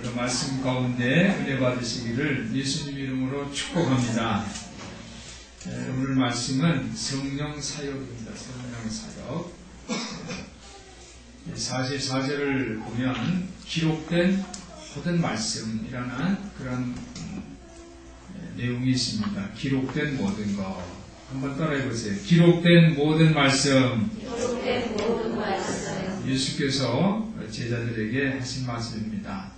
오늘도 말씀 가운데 은혜 받으시기를 예수님 이름으로 축복합니다. 오늘 말씀은 성령 사역입니다. 성령 사역. 44절을 보면 기록된 모든 말씀이라는 그런 내용이 있습니다. 기록된 모든 것. 한번 따라해 보세요. 기록된 모든 말씀. 기록된 모든 말씀. 예수께서 제자들에게 하신 말씀입니다.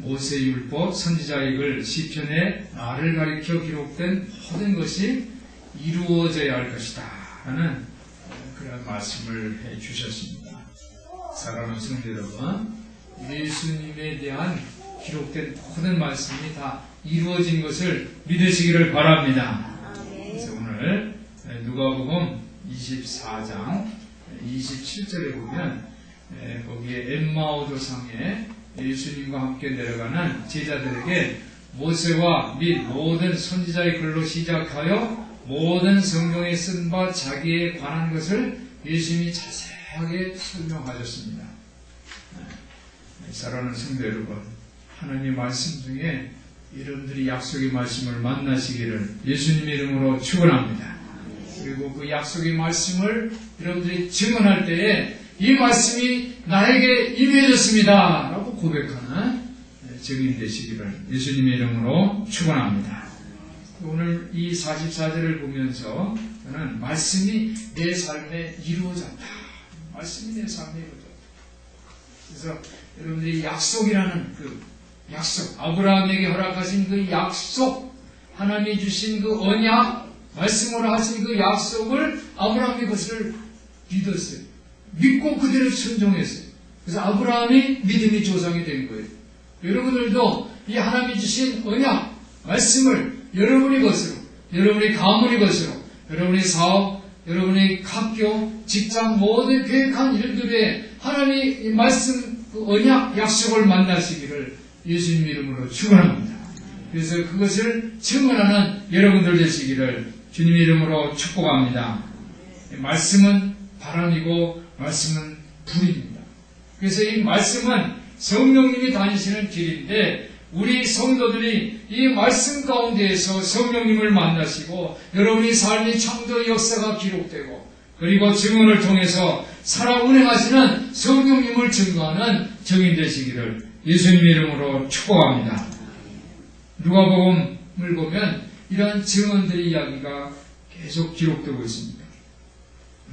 모세율법, 선지자익을 시편에 나를 가리켜 기록된 모든 것이 이루어져야 할 것이다 하는 그런 말씀을 해 주셨습니다. 사랑하는 성도 여러분, 예수님에 대한 기록된 모든 말씀이 다 이루어진 것을 믿으시기를 바랍니다. 그래서 오늘 누가복음 24장 27절에 보면 거기에 엠마오 도상에 예수님과 함께 내려가는 제자들에게 모세와 및 모든 선지자의 글로 시작하여 모든 성경에 쓴 바 자기에 관한 것을 예수님이 자세하게 설명하셨습니다. 사랑하는 성도 여러분, 하나님의 말씀 중에 여러분들이 약속의 말씀을 만나시기를 예수님의 이름으로 축원합니다. 그리고 그 약속의 말씀을 여러분들이 증언할 때에 이 말씀이 나에게 임해졌습니다 라고 고백하는 증인 되시기를 예수님의 이름으로 축원합니다. 오늘 이 44절을 보면서 저는 말씀이 내 삶에 이루어졌다. 말씀이 내 삶에 이루어졌다. 그래서 여러분들이 약속이라는 그 약속, 아브라함에게 허락하신 그 약속, 하나님이 주신 그 언약, 말씀으로 하신 그 약속을 아브라함이 그것을 믿었어요. 믿고 그대로 순종했어요. 그래서 아브라함이 믿음의 조상이 된 거예요. 여러분들도 이 하나님이 주신 언약, 말씀을 여러분의 것으로, 여러분의 가문의 것으로, 여러분의 사업, 여러분의 학교, 직장 모든 계획한 일들에 하나님의 말씀, 그 언약, 약속을 만나시기를 예수님 이름으로 축원합니다. 그래서 그것을 증언하는 여러분들 되시기를 주님 이름으로 축복합니다. 말씀은 바람이고 말씀은 불입니다. 그래서 이 말씀은 성령님이 다니시는 길인데 우리 성도들이 이 말씀 가운데에서 성령님을 만나시고 여러분의 삶의 창조 역사가 기록되고 그리고 증언을 통해서 살아 운행하시는 성령님을 증거하는 증인 되시기를 예수님 이름으로 축복합니다. 누가복음을 보면 이러한 증언들의 이야기가 계속 기록되고 있습니다.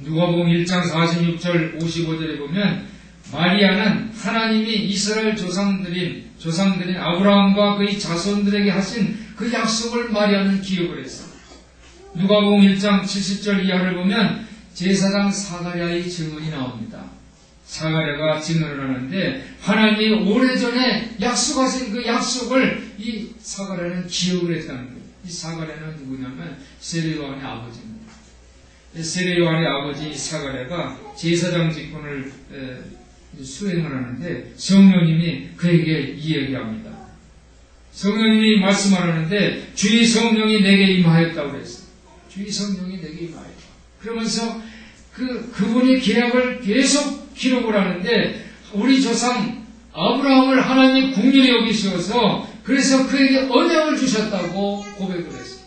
누가복음 1장 46절 55절에 보면 마리아는 하나님이 이스라엘 조상들인 아브라함과 그의 자손들에게 하신 그 약속을 마리아는 기억을 했습니다. 누가복음 1장 70절 이하를 보면 제사장 사가랴의 증언이 나옵니다. 사가랴가 증언을 하는데 하나님이 오래전에 약속하신 그 약속을 이 사가랴는 기억을 했다는 거예요. 이 사가랴는 누구냐면 세례요한의 아버지입니다. 세례요한의 아버지 사가랴가 제사장 직분을 수행을 하는데 성령님이 그에게 이야기합니다. 성령님이 말씀하는데 주의 성령이 내게 임하였다고 그랬어요. 주의 성령이 내게 임하였다. 그러면서 그분이 계약을 계속 기록을 하는데 우리 조상 아브라함을 하나님이 긍휼히 여기셔서 그래서 그에게 언약을 주셨다고 고백을 했어요.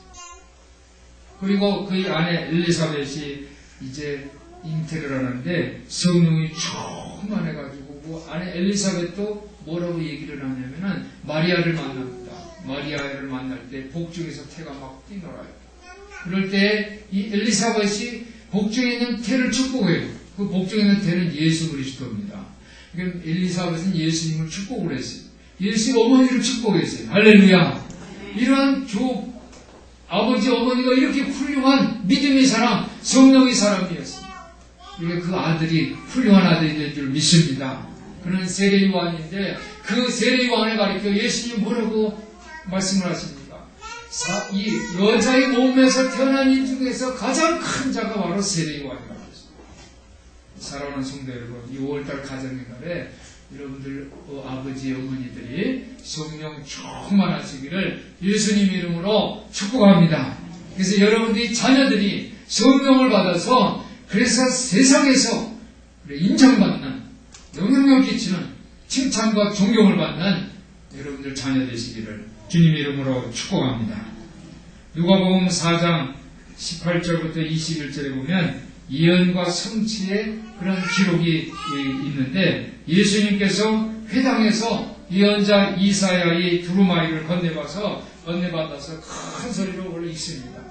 그리고 그의 아내 엘리사벳이 이제 잉태를 하는데 성령이 충만해가지고 그 아내 엘리사벳도 뭐라고 얘기를 하냐면은 마리아를 만납니다. 마리아를 만날 때 복중에서 태가 막 뛰놀아요. 그럴 때 이 엘리사벳이 복중에 있는 태를 축복해요. 그 복중에 있는 태는 예수 그리스도입니다. 그러니까 엘리사벳은 예수님을 축복을 했어요. 예수 어머니를 축복했어요. 할렐루야. 이러한 아버지 어머니가 이렇게 훌륭한 믿음의 사람, 성령의 사람이었습니다. 그러니까 그 아들이 훌륭한 아들이 될 줄 믿습니다. 그는 세례요한인데 그 세례요한을 가리켜 예수님이 뭐라고 말씀을 하십니까? 이 여자의 몸에서 태어난 인 중에서 가장 큰 자가 바로 세례요한이라고 했습니다. 사랑하는 성도 여러분, 이 5월달 가정의 날에 여러분들 아버지 어머니들이 성령 충만하시기를 예수님 이름으로 축복합니다. 그래서 여러분들이 자녀들이 성령을 받아서 그래서 세상에서 인정받는 영향력 끼치는 칭찬과 존경을 받는 여러분들 자녀 되시기를 주님의 이름으로 축복합니다. 누가복음 4장 18절부터 21절에 보면 예언과 성취의 그런 기록이 있는데 예수님께서 회당에서 예언자 이사야의 두루마리를 건네받아서 큰 소리로 올려 읽습니다.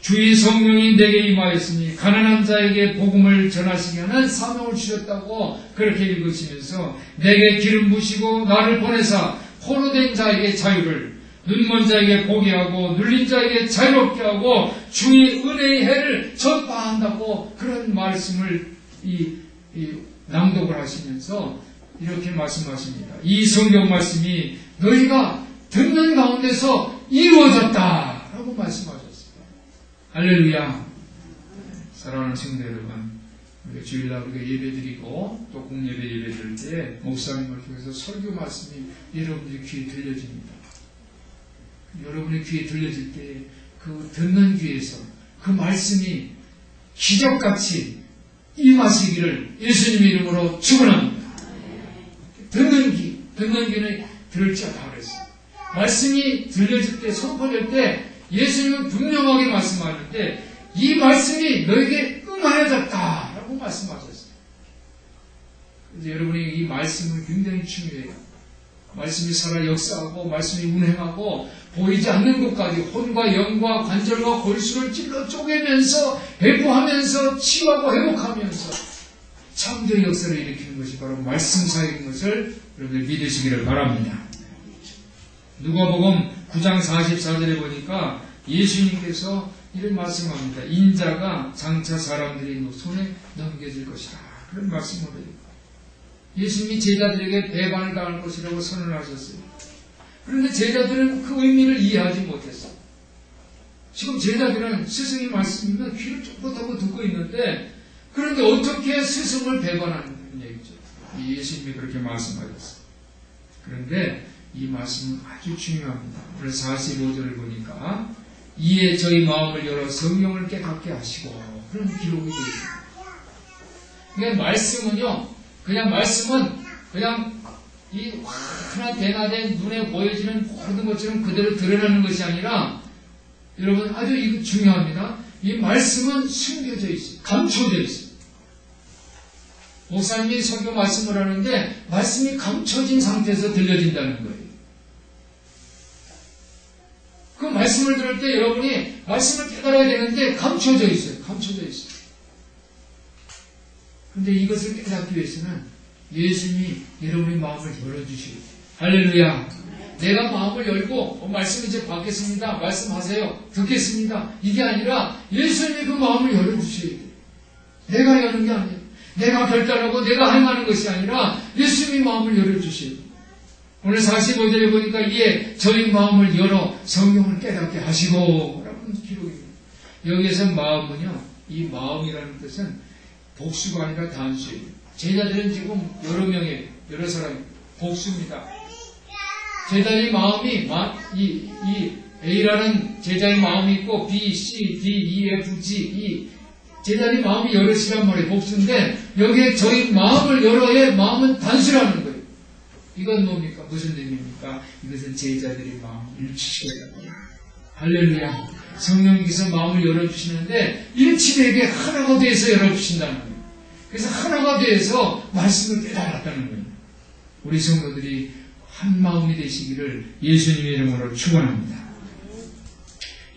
주의 성령이 내게 임하였으니 가난한 자에게 복음을 전하시게 하는 사명을 주셨다고 그렇게 읽으시면서 내게 기름 부시고 나를 보내사 포로된 자에게 자유를 눈먼 자에게 보게 하고 눌린 자에게 자유롭게 하고 주의 은혜의 해를 전파한다고 그런 말씀을 낭독을 하시면서 이렇게 말씀하십니다. 이 성경 말씀이 너희가 듣는 가운데서 이루어졌다라고 말씀하셨습니다. 할렐루야. 사랑하는 성도 여러분, 우리가 주일날 우리가 예배드리고 또 공예배 예배드릴 때 목사님을 통해서 설교 말씀이 여러분의 귀에 들려집니다. 여러분의 귀에 들려질 때 그 듣는 귀에서 그 말씀이 기적같이 임하시기를 예수님의 이름으로 축원합니다. 듣는 귀는 들을 자다 그랬어요. 말씀이 들려질 때, 선포될 때 예수님은 분명하게 말씀하는데 이 말씀이 너에게 응하여졌다라고 말씀하셨어요. 그래서 여러분이 이 말씀은 굉장히 중요해요. 말씀이 살아 역사하고 말씀이 운행하고 보이지 않는 것까지 혼과 영과 관절과 골수를 찔러 쪼개면서 배부하면서 치유하고 회복하면서 창조의 역사를 일으키는 것이 바로 말씀 사역인 것을 여러분들 믿으시기를 바랍니다. 누가복음 9장 44절에 보니까 예수님께서 이런 말씀합니다. 인자가 장차 사람들의 손에 넘겨질 것이라. 그런 말씀을 해요. 예수님이 제자들에게 배반을 당할 것이라고 선언하셨어요. 그런데 제자들은 그 의미를 이해하지 못했어요. 지금 제자들은 스승의 말씀이면 귀를 쫑긋하고 듣고 있는데 그런데 어떻게 스승을 배반하는 얘기죠. 예수님이 그렇게 말씀하셨어요. 그런데 이 말씀은 아주 중요합니다. 오늘 45절을 보니까 이에 저희 마음을 열어 성령을 깨닫게 하시고 그런 기록이 되어 있습니다. 그러니까 말씀은 그냥 이 환한 대낮에 눈에 보여지는 모든 것처럼 그대로 드러나는 것이 아니라 여러분 아주 이거 중요합니다. 이 말씀은 숨겨져 있어요. 감춰져 있어요. 목사님이 설교 말씀을 하는데 말씀이 감춰진 상태에서 들려진다는 거예요. 그 말씀을 들을 때 여러분이 말씀을 깨달아야 되는데 감춰져 있어요. 감춰져 있어요. 그런데 이것을 깨닫기 위해서는 예수님이 여러분의 마음을 열어주시고 할렐루야. 내가 마음을 열고 말씀 이제 받겠습니다. 말씀하세요. 듣겠습니다. 이게 아니라 예수님이 그 마음을 열어주셔야 돼요. 내가 여는 게 아니에요. 내가 결단하고 내가 행하는 것이 아니라 예수님이 마음을 열어주셔야 돼요. 오늘 45절에 보니까 이에 저희 마음을 열어 성경을 깨닫게 하시고 라는 기록입니다. 여기에서 마음은요, 이 마음이라는 뜻은 복수가 아니라 단수예요. 제자들은 지금 여러 사람이 복수입니다. 제자의 마음이 이 A라는 제자의 마음이 있고 B, C, D, E, F, G, E 제자의 마음이 여럿이란 말이에요. 복수인데 여기에 저희 마음을 열어야 마음은 단수라는 거예요. 이건 뭡니까? 무슨 의미입니까? 이것은 제자들의 마음을 일치시켜야 합니다. 할렐루야. 성령께서 마음을 열어주시는데 일치되게 하나가 돼서 열어주신다는 거예요. 그래서 하나가 돼서 말씀을 깨달았다는 거예요. 우리 성도들이 한 마음이 되시기를 예수님의 이름으로 축원합니다.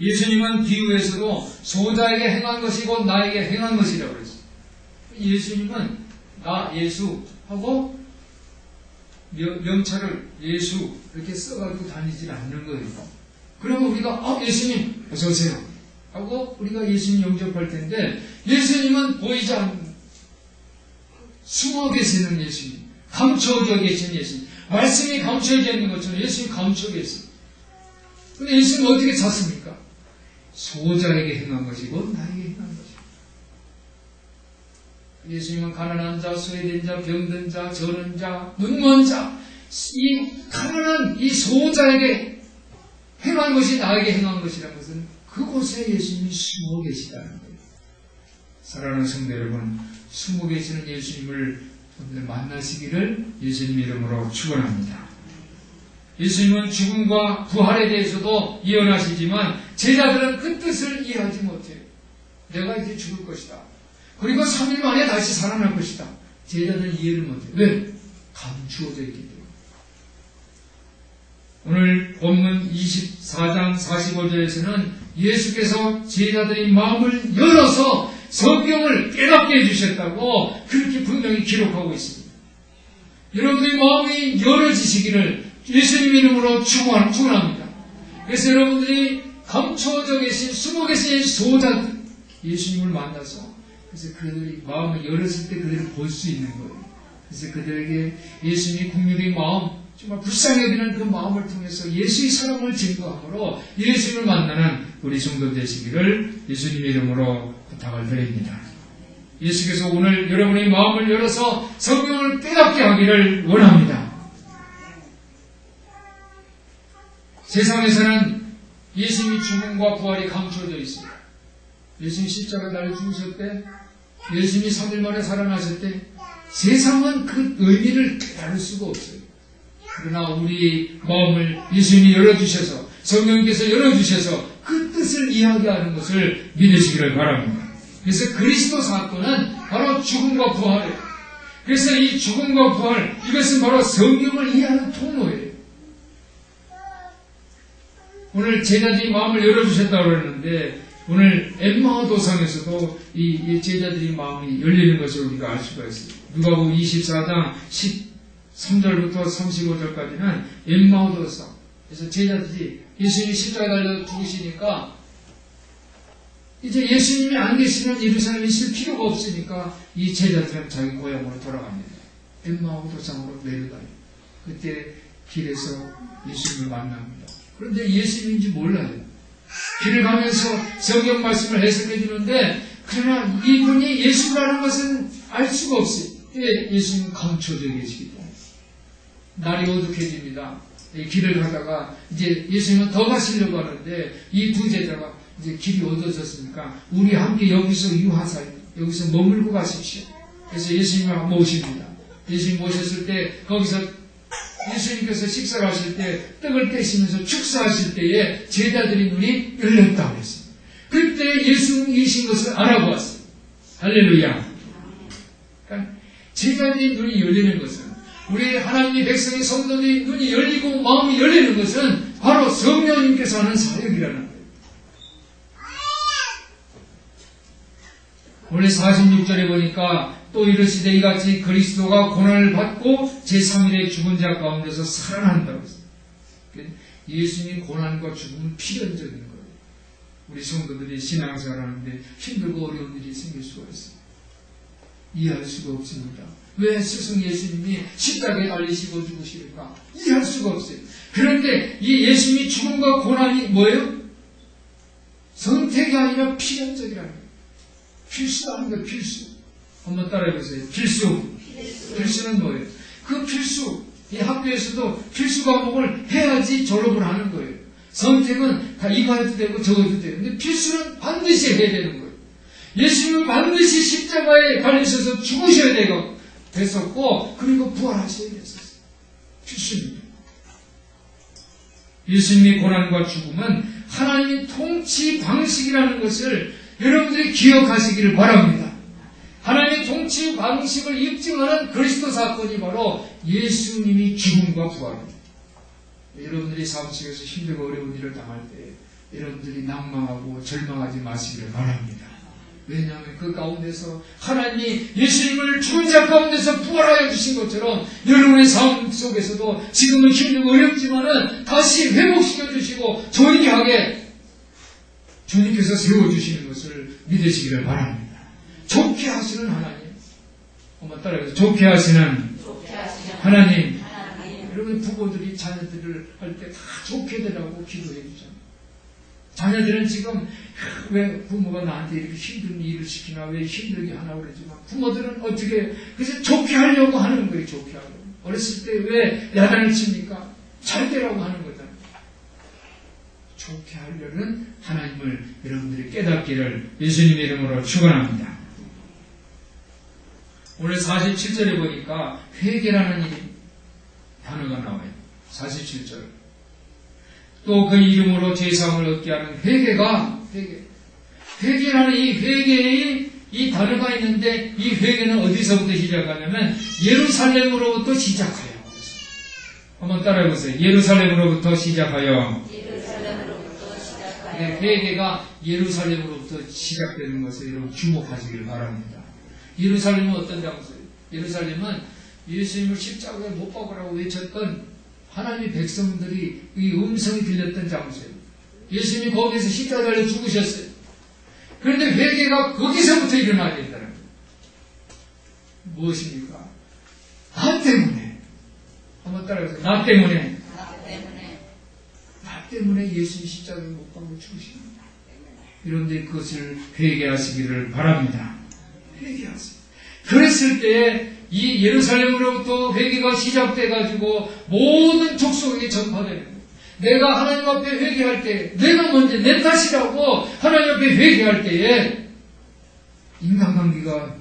예수님은 비유에서도 소자에게 행한 것이고 나에게 행한 것이라고 그랬어요. 예수님은 나 예수 하고 명찰을 예수 이렇게 써가지고 다니질 않는 거예요. 그러면 우리가 예수님 어서 오세요 하고 우리가 예수님 영접할 텐데 예수님은 보이지 않는 숨어 계시는 예수님, 감춰져 계신 예수님, 말씀이 감춰져 있는 것처럼 예수님이 감춰져 있어요. 근데 예수님은 어떻게 찾습니까? 소자에게 행한 것이고 나에게 행한 것이고. 예수님은 가난한 자, 소외된 자, 병든 자, 저는 자, 눈먼 자, 이 가난한 이 소자에게 행한 것이 나에게 행한 것이라는 것은 그곳에 예수님이 숨어 계시다는 거예요. 사랑하는 성도 여러분, 숨어 계시는 예수님을 여러분들 만나시기를 예수님 이름으로 축원합니다. 예수님은 죽음과 부활에 대해서도 예언하시지만 제자들은 그 뜻을 이해하지 못해요. 내가 이제 죽을 것이다. 그리고 3일 만에 다시 살아날 것이다. 제자들은 이해를 못해요. 왜? 감추어져 있기 때문에. 오늘 본문 24장 45절에서는 예수께서 제자들의 마음을 열어서 성경을 깨닫게 해주셨다고 그렇게 분명히 기록하고 있습니다. 여러분들의 마음이 열어지시기를 예수님 이름으로 축원합니다. 그래서 여러분들이 감춰져 계신, 숨어 계신 소자들, 예수님을 만나서, 그래서 그들이 마음을 열었을 때 그들을 볼 수 있는 거예요. 그래서 그들에게 예수님이 국민의 마음, 정말 불쌍히 여기는 그 마음을 통해서 예수의 사랑을 증거함으로 예수님을 만나는 우리 성도 되시기를 예수님 이름으로 부탁을 드립니다. 예수께서 오늘 여러분의 마음을 열어서 성경을 깨닫게 하기를 원합니다. 세상에서는 예수님이 죽음과 부활이 감춰져 있습니다. 예수님이 십자가 달려 죽으실 때, 예수님이 3일 만에 살아나실 때 세상은 그 의미를 깨달을 수가 없어요. 그러나 우리 마음을 예수님이 열어주셔서, 성령께서 열어주셔서 그 뜻을 이야기하는 것을 믿으시기를 바랍니다. 그래서 그리스도 사건은 바로 죽음과 부활이에요. 그래서 이 죽음과 부활, 이것은 바로 성경을 이해하는 통로예요. 오늘 제자들이 마음을 열어주셨다고 그러는데, 오늘 엠마오 도상에서도 이 제자들이 마음이 열리는 것을 우리가 알 수가 있어요. 누가복음 24장 13절부터 35절까지는 엠마오 도상. 그래서 제자들이 예수님이 십자가에 달려 죽으시니까 이제 예수님이 안 계시는 예루살렘에 있을 필요가 없으니까 이 제자들은 자기 고향으로 돌아갑니다. 엠마오 도상으로 내려가요. 그때 길에서 예수님을 만납니다. 그런데 예수님인지 몰라요. 길을 가면서 성경 말씀을 해석해 주는데, 그러나 이분이 예수라는 것은 알 수가 없어요. 예수님은 감춰져 계시기 때문에. 날이 어둑해집니다. 길을 가다가 이제 예수님은 더 가시려고 하는데, 이 두 제자가 이제 길이 어두워졌으니까 우리 함께 여기서 유하사, 여기서 머물고 가십시오. 그래서 예수님을 모십니다. 예수님 모셨을 때 거기서 예수님께서 식사를 하실 때 떡을 떼시면서 축사하실 때에 제자들의 눈이 열렸다고 했습니다. 그때 예수님이신 것을 알아보았어요. 할렐루야. 그러니까 제자들의 눈이 열리는 것은, 우리 하나님의 백성의 성도들의 눈이 열리고 마음이 열리는 것은 바로 성령님께서 하는 사역이라는 거예요. 원래 46절에 보니까 또 이르시되 이같이 그리스도가 고난을 받고 제3일에 죽은 자 가운데서 살아난다고 했습니다. 예수님이 고난과 죽음은 필연적인 거예요. 우리 성도들이 신앙생활 하는데 힘들고 어려운 일이 생길 수가 있어요. 이해할 수가 없습니다. 왜 스승 예수님이 십자가에 달리시고 죽으시는가? 이해할 수가 없어요. 그런데 이 예수님이 죽음과 고난이 뭐예요? 선택이 아니라 필연적이라는 거예요. 필수라는 거예요. 필수. 한번 따라해보세요. 필수. 필수는 뭐예요? 그 필수. 이 학교에서도 필수 과목을 해야지 졸업을 하는 거예요. 선택은 다 이거 해도 되고 저거 해도 돼요. 근데 필수는 반드시 해야 되는 거예요. 예수님은 반드시 십자가에 달리셔서 죽으셔야 됐었고, 그리고 부활하셔야 됐었어요. 필수입니다. 예수님의 고난과 죽음은 하나님의 통치 방식이라는 것을 여러분들이 기억하시기를 바랍니다. 하나님의 통치 방식을 입증하는 그리스도 사건이 바로 예수님이 죽음과 부활입니다. 여러분들이 삶 속에서 힘들고 어려운 일을 당할 때 여러분들이 낭망하고 절망하지 마시기를 바랍니다. 왜냐하면 그 가운데서 하나님이 예수님을 죽은 자 가운데서 부활하여 주신 것처럼 여러분의 삶 속에서도 지금은 힘들고 어렵지만은 다시 회복시켜 주시고 조용히 하게 주님께서 세워주시는 것을 믿으시기를 바랍니다. 좋게 하시는 하나님. 한번 따라해서 좋게 하시는 하나님. 여러분 부모들이 자녀들을 할 때 다 좋게 되라고 기도해 주잖아요. 자녀들은 지금 왜 부모가 나한테 이렇게 힘든 일을 시키나, 왜 힘들게 하나 그러지만 부모들은 어떻게 그래서 좋게 하려고 하는 거예요. 좋게 하려고. 어렸을 때 왜 야단을 칩니까? 잘 되라고 하는 거잖아요. 좋게 하려는 하나님을 여러분들이 깨닫기를 예수님의 이름으로 축원합니다. 오늘 47절에 보니까 회개라는 단어가 나와요. 47절. 또 그 이름으로 죄사함을 얻게 하는 회개라는 이 회개의 이 단어가 있는데, 이 회개는 어디서부터 시작하냐면 예루살렘으로부터 시작해요. 한번 따라해보세요. 예루살렘으로부터 시작하여. 회개가 예루살렘으로부터 시작되는 것을 여러분 주목하시기를 바랍니다. 예루살렘은 어떤 장소예요? 예루살렘은 예수님을 십자가에 못 박으라고 외쳤던 하나님의 백성들이 이 음성이 들렸던 장소예요. 예수님이 거기에서 십자가에 달려 죽으셨어요. 그런데 회개가 거기서부터 일어나야 된다는 거예요. 무엇입니까? 나 때문에. 한번 따라해보세요. 나 때문에 예수님 십자가에 못 박고 죽으십니다. 그런데 그것을 회개하시기를 바랍니다. 회개하세요. 그랬을 때에 이 예루살렘으로부터 회개가 시작돼가지고 모든 족속에게 전파되는 거예요. 내가 하나님 앞에 회개할 때, 내가 먼저 내 탓이라고 하나님 앞에 회개할 때에 인간관계가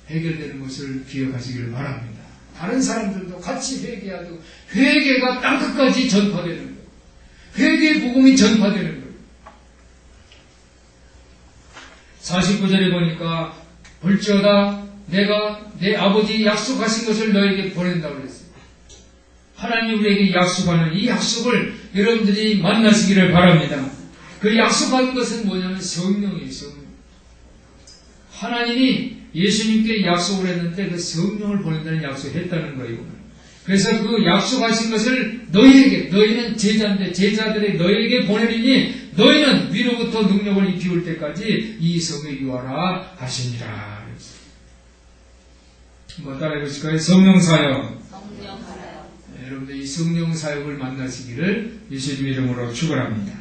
해결되는 것을 기억하시기를 바랍니다. 다른 사람들도 같이 회개하고 회개가 땅끝까지 전파되는 거예요. 회개의 복음이 전파되는 거예요. 49절에 보니까 볼지어다 내가 내 아버지 약속하신 것을 너에게 보낸다고 그랬어요. 하나님이 우리에게 약속하는 이 약속을 여러분들이 만나시기를 바랍니다. 그 약속하는 것은 뭐냐면 성령이에요. 성령. 하나님이 예수님께 약속을 했는데 그 성령을 보낸다는 약속을 했다는 거예요. 그래서 그 약속하신 것을 너희는 제자인데 제자들의 너희에게 보내리니 너희는 위로부터 능력을 입히울 때까지 이 성에 유하라 하시니라. 한번 따라해 보실까요? 성령 사역. 여러분들 이 성령 사역을 만나시기를 예수님 이름으로 축원합니다.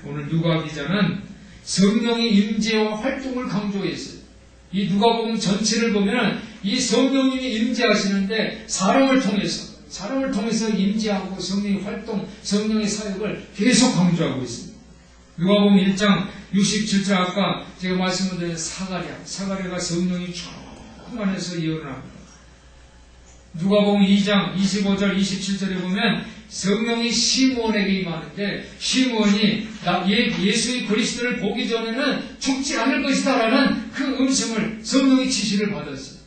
오늘 누가 기자는 성령의 임재와 활동을 강조했어요. 이 누가복음 전체를 보면 이 성령님이 임재하시는데 사람을 통해서 임재하고 성령의 활동, 성령의 사역을 계속 강조하고 있습니다. 누가복음 1장 67절 아까 제가 말씀드린 사가랴가 성령이 충만해서 예언합니다. 누가복음 2장 25절 27절에 보면 성령이 시므온에게 임하는데 시므온이 예수의 그리스도를 보기 전에는 죽지 않을 것이다라는 그 음성을 성령의 지시를 받았어요.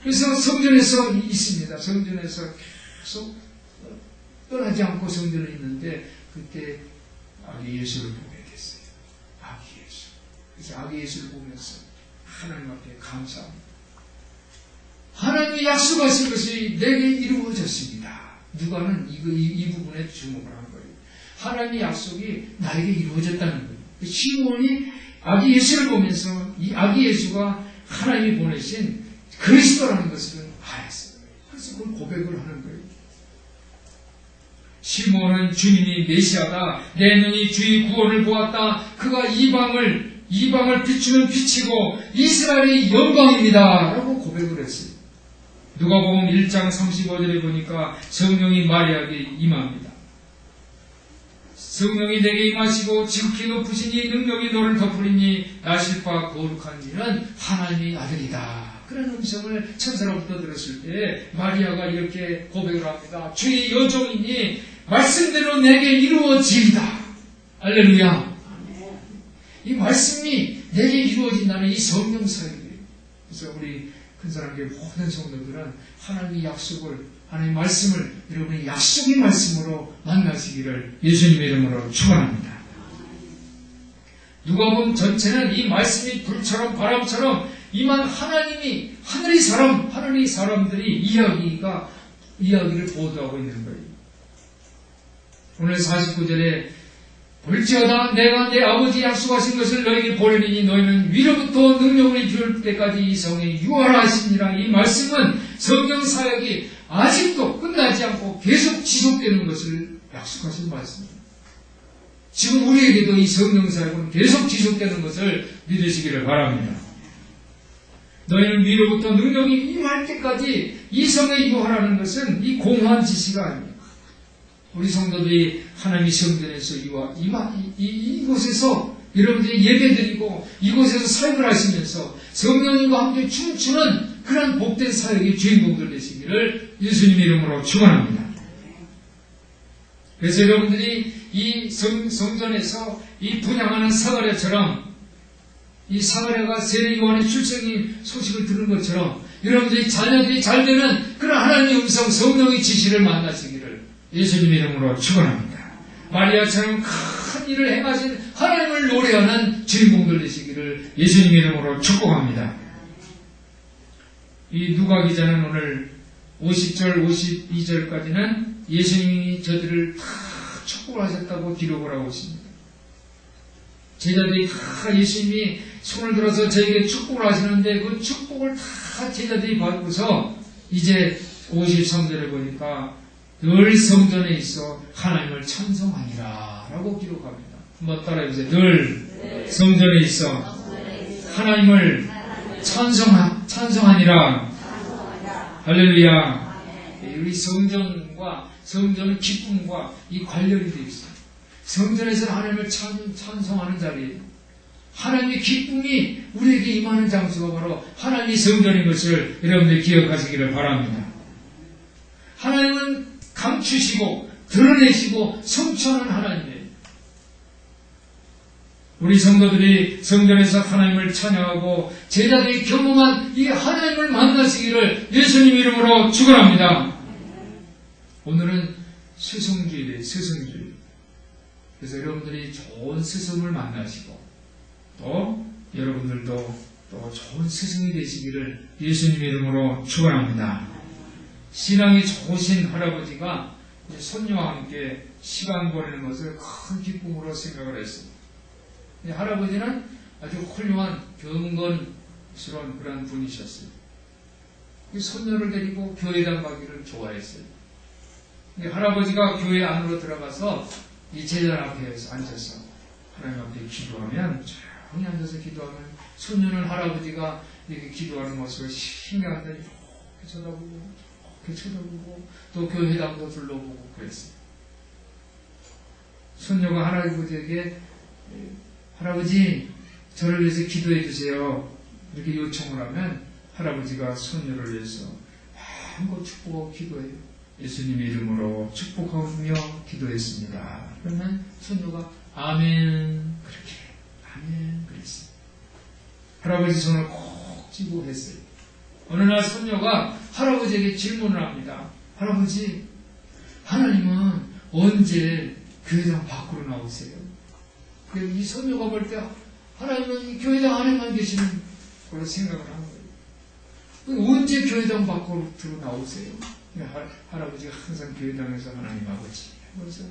그래서 성전에서 있습니다. 성전에서 계속 떠나지 않고 성전에 있는데 그때 아기 예수를 보게 됐어요. 아기 예수. 그래서 아기 예수를 보면서 하나님 앞에 감사합니다. 하나님이 약속하신 것이 내게 이루어졌습니다. 누가는 이 부분에 주목을 한 거예요. 하나님의 약속이 나에게 이루어졌다는 거예요. 시몬이 아기 예수를 보면서 이 아기 예수가 하나님이 보내신 그리스도라는 것을 알았어요. 그래서 그걸 고백을 하는 거예요. 시몬은 주님이 메시아다. 내 눈이 주의 구원을 보았다. 그가 이방을 비추면 비치고 이스라엘의 영광입니다. 라고 고백을 했어요. 누가복음 1장 35절에 보니까 성령이 마리아에게 임합니다. 성령이 내게 임하시고 지극히 높으시니 능력이 너를 덮으리니 나실바 거룩한 이는 하나님의 아들이다. 그런 음성을 천사로부터 들었을 때 마리아가 이렇게 고백을 합니다. 주의 여종이니 말씀대로 내게 이루어지리다. 할렐루야. 이 말씀이 내게 이루어진다는 이 성령 사역이에요. 그래서 우리 큰사랑교회 모든 성도들은 하나님의 약속을, 하나님의 말씀을 여러분의 약속의 말씀으로 만나시기를 예수님의 이름으로 축원합니다. 누가복음 전체는 이 말씀이 불처럼 바람처럼 임한 하나님이 하나님의 사람들이 이야기를 보도하고 있는 거예요. 오늘 49절에 볼지어다 내가 내 아버지 약속하신 것을 너에게 보내리니 너희는 위로부터 능력을 입힐 때까지 이 성에 유하라 하시니라. 이 말씀은 성경 사역이 아직도 끝나지 않고 계속 지속되는 것을 약속하신 말씀입니다. 지금 우리에게도 이 성경 사역은 계속 지속되는 것을 믿으시기를 바랍니다. 너희는 위로부터 능력이 임할 때까지 이 성에 유하라는 것은 이 공허한 지시가 아닙니다. 우리 성도들이 하나님의 성전에서 이곳에서 여러분들이 예배드리고 이곳에서 사역을 하시면서 성령님과 함께 춤추는 그런 복된 사역의 주인공들 되시기를 예수님 이름으로 축원합니다. 그래서 여러분들이 이 성전에서 이 분양하는 사가랴처럼 이 사가랴가 세례 요한의 출생의 소식을 들은 것처럼 여러분들이 자녀들이 잘 되는 그런 하나님의 음성 성령의 지시를 만나시기를 예수님 이름으로 축원합니다. 마리아처럼 큰 일을 행하신 하나님을 노래하는 주인공들 되시기를 예수님 이름으로 축복합니다. 이 누가 기자는 오늘 50절 52절까지는 예수님이 저들을 다 축복을 하셨다고 기록을 하고 있습니다. 제자들이 다 예수님이 손을 들어서 저에게 축복을 하시는데 그 축복을 다 제자들이 받고서 이제 53절에 보니까 늘 성전에 있어 하나님을 찬송하니라 라고 기록합니다. 한번 따라해보세요. 늘 성전에 있어 하나님을 찬송하니라. 할렐루야. 우리 성전과 성전의 기쁨과 이 관련이 되어 있어요. 성전에서 하나님을 찬송하는 자리에 하나님의 기쁨이 우리에게 임하는 장소가 바로 하나님의 성전인 것을 여러분들 기억하시기를 바랍니다. 하나님은 감추시고 드러내시고 성취하는 하나님이에요. 우리 성도들이 성전에서 하나님을 찬양하고 제자들이 경험한 이 하나님을 만나시기를 예수님 이름으로 축원합니다. 오늘은 스승주일이에요. 스승주일. 그래서 여러분들이 좋은 스승을 만나시고 또 여러분들도 또 좋은 스승이 되시기를 예수님 이름으로 축원합니다. 신앙이 좋으신 할아버지가 손녀와 함께 시간 보내는 것을 큰 기쁨으로 생각을 했습니다. 할아버지는 아주 훌륭한 경건스러운 그런 분이셨어요. 손녀를 데리고 교회당 가기를 좋아했어요. 할아버지가 교회 안으로 들어가서 이 제자 앞에 앉아서 하나님 앞에 기도하면 조용히 앉아서 기도하면 손녀는 할아버지가 이렇게 기도하는 모습을 신기하게 이렇게 쳐다보고 또 교회당도 둘러보고 그랬어요. 손녀가 할아버지에게 할아버지 저를 위해서 기도해 주세요 이렇게 요청을 하면 할아버지가 손녀를 위해서 마음껏 축복하고 기도해요. 예수님의 이름으로 축복하며 기도했습니다. 그러면 손녀가 아멘 그렇게 아멘 그랬어요. 할아버지 손을 콕 쥐고 했어요. 어느 날 손녀가 할아버지에게 질문을 합니다. 할아버지 하나님은 언제 교회당 밖으로 나오세요? 이 손녀가 볼 때 하나님은 이 교회당 안에만 계시는 걸로 생각을 한 거예요. 언제 교회당 밖으로 나오세요? 할아버지가 항상 교회당에서 하나님 아버지 그래서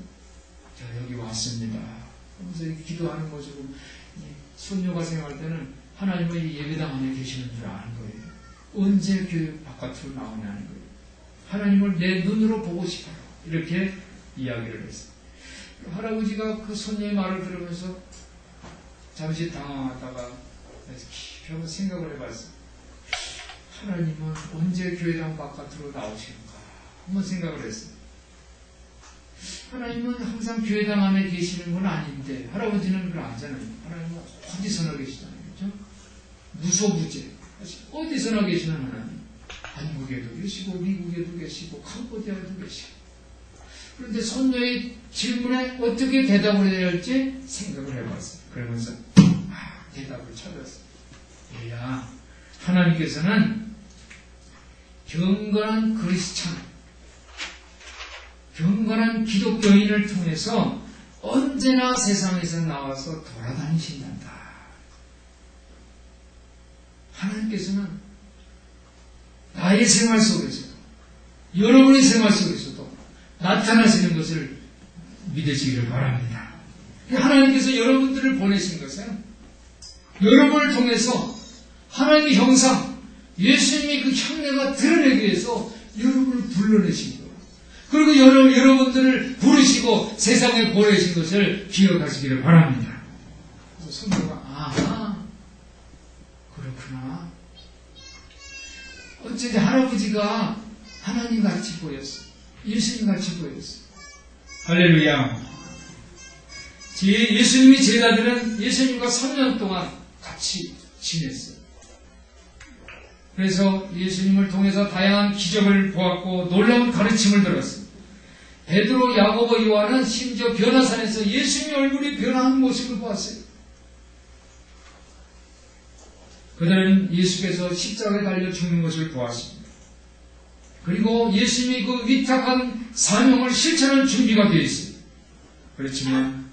제가 여기 왔습니다. 그래서 기도하는 모습을 손녀가 생각할 때는 하나님은 이 예배당 안에 계시는 줄 아는 거예요. 언제 교회 바깥으로 나오냐는 거예요. 하나님을 내 눈으로 보고 싶어요. 이렇게 이야기를 했어요. 할아버지가 그 손녀의 말을 들으면서 잠시 당황하다가 깊이 한번 생각을 해봤어요. 하나님은 언제 교회당 바깥으로 나오시는가 한번 생각을 했어요. 하나님은 항상 교회당 안에 계시는 건 아닌데 할아버지는 그걸 알잖아요. 하나님은 어디서나 계시잖아요. 그렇죠? 무소부재 어디서나 계시는 하나님. 한국에도 계시고 미국에도 계시고 캄보디아에도 계시고. 그런데 손녀의 질문에 어떻게 대답을 해야 할지 생각을 해봤어요. 그러면서 대답을 찾았어요. 얘야, 하나님께서는 경건한 크리스찬, 경건한 기독교인을 통해서 언제나 세상에서 나와서 돌아다니신단다. 하나님께서는 나의 생활 속에서도 여러분의 생활 속에서도 나타나시는 것을 믿으시기를 바랍니다. 하나님께서 여러분들을 보내신 것은 여러분을 통해서 하나님의 형상, 예수님의 그 향내가 드러내기 위해서 여러분을 불러내신 거예요. 그리고 여러분들을 부르시고 세상에 보내신 것을 기억하시기를 바랍니다. 그래서 성도가 아하 그렇구나. 어쩐지 할아버지가 하나님 같이 보였어. 예수님 같이 보였어. 할렐루야. 예수님이 제자들은 예수님과 3년 동안 같이 지냈어요. 그래서 예수님을 통해서 다양한 기적을 보았고 놀라운 가르침을 들었습니다. 베드로, 야고보, 요한은 심지어 변화산에서 예수님의 얼굴이 변화한 모습을 보았어요. 그들은 예수께서 십자가에 달려 죽는 것을 보았습니다. 그리고 예수님이 그 위탁한 사명을 실천할 준비가 되어 있어요. 그렇지만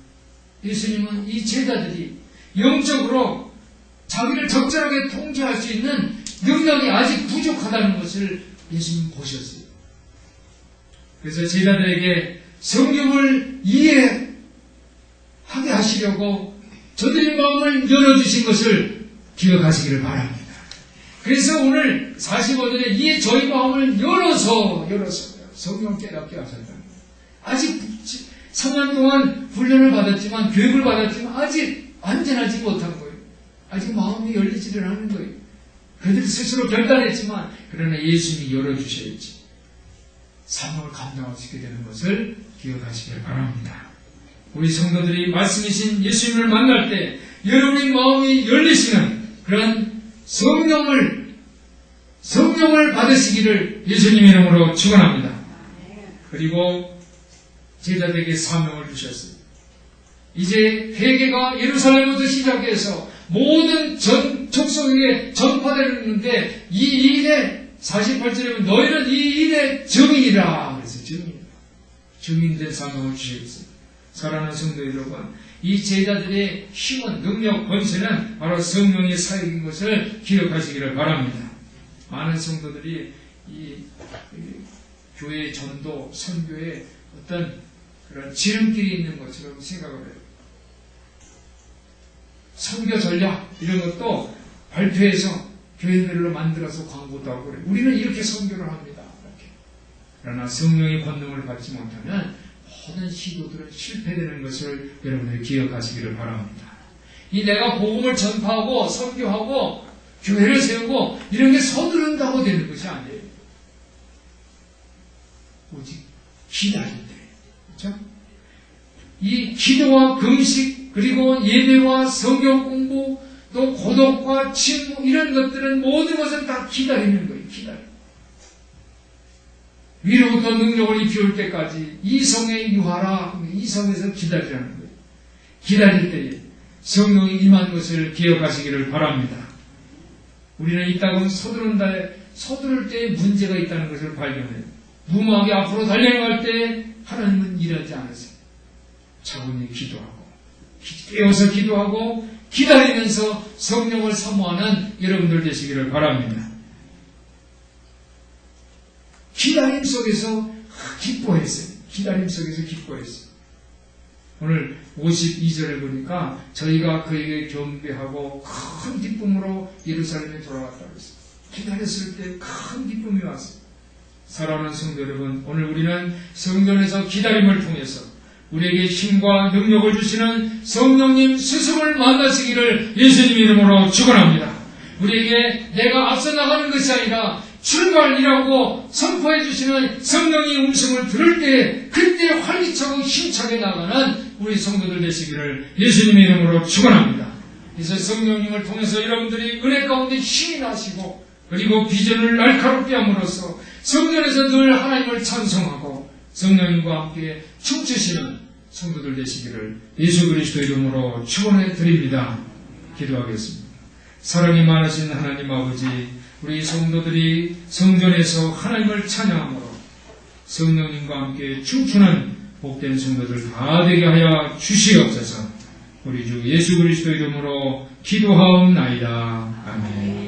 예수님은 이 제자들이 영적으로 자기를 적절하게 통제할 수 있는 능력이 아직 부족하다는 것을 예수님은 보셨어요. 그래서 제자들에게 성경을 이해하게 하시려고 저들의 마음을 열어주신 것을 기억하시기를 바랍니다. 그래서 오늘 45절에 이 저희 마음을 열어서 성경 깨닫게 하셨다. 아직 3년 동안 훈련을 받았지만, 교육을 받았지만 아직 완전하지 못한 거예요. 아직 마음이 열리지를 않는 거예요. 그들 스스로 결단했지만, 그러나 예수님이 열어주셔야지 사명을 감당할 수 있게 되는 것을 기억하시길 바랍니다. 우리 성도들이 말씀이신 예수님을 만날 때 여러분의 마음이 열리시는 그런 성령을 받으시기를 예수님의 이름으로 축원합니다. 그리고 제자들에게 사명을 주셨어요. 이제 회개가 예루살렘부터 시작해서 모든 족속에게 전파되는데 이 일에 48절에 보면 너희는 이 일의 증인이라. 그래서 증인된 사명을 주셨어요. 사랑하는 성도 여러분, 이 제자들의 힘은, 능력, 권세는 바로 성령의 사역인 것을 기억하시기를 바랍니다. 많은 성도들이 이 교회 전도, 선교에 어떤 그런 지름길이 있는 것처럼 생각을 해요. 선교 전략 이런 것도 발표해서 교회별로 만들어서 광고도 하고 그래요. 우리는 이렇게 선교를 합니다. 이렇게. 그러나 성령의 권능을 받지 못하면 모든 시도들은 실패되는 것을 여러분들이 기억하시기를 바랍니다. 이 내가 복음을 전파하고 선교하고 교회를 세우고 이런 게 서두른다고 되는 것이 아니에요. 오직 기다릴 때. 그렇죠? 이 기도와 금식 그리고 예배와 성경 공부 또 고독과 침묵 이런 것들은 모든 것은 다 기다리는 거예요. 기다려. 위로부터 능력을 입혀올 때까지 이 성에 유하라. 이 성에서 기다리라는 거예요. 기다릴 때에 성령이 임한 것을 기억하시기를 바랍니다. 우리는 이따금 서두를 때에 문제가 있다는 것을 발견해요. 무모하게 앞으로 달려갈 때 하나님은 일하지 않으세요. 차분히 기도하고 깨어서 기도하고 기다리면서 성령을 사모하는 여러분들 되시기를 바랍니다. 기다림 속에서 기뻐했어요. 기다림 속에서 기뻐했어요. 오늘 52절에 보니까 저희가 그에게 경배하고 큰 기쁨으로 예루살렘에 돌아갔다고 했어요. 기다렸을 때 큰 기쁨이 왔어요. 사랑하는 성도 여러분, 오늘 우리는 성전에서 기다림을 통해서 우리에게 힘과 능력을 주시는 성령님 스승을 만나시기를 예수님 이름으로 축원합니다. 우리에게 내가 앞서 나가는 것이 아니라 출발이라고 선포해 주시는 성령의 음성을 들을 때 그때 활기차고 힘차게 나가는 우리 성도들 되시기를 예수님의 이름으로 축원합니다. 그래서 성령님을 통해서 여러분들이 은혜 가운데 힘이 나시고 그리고 비전을 날카롭게 함으로써 성전에서 늘 하나님을 찬송하고 성령님과 함께 춤추시는 성도들 되시기를 예수 그리스도 이름으로 축원해 드립니다. 기도하겠습니다. 사랑이 많으신 하나님 아버지, 우리 성도들이 성전에서 하나님을 찬양함으로 성령님과 함께 춤추는 복된 성도들 다 되게 하여 주시옵소서. 우리 주 예수 그리스도 이름으로 기도하옵나이다. 아멘.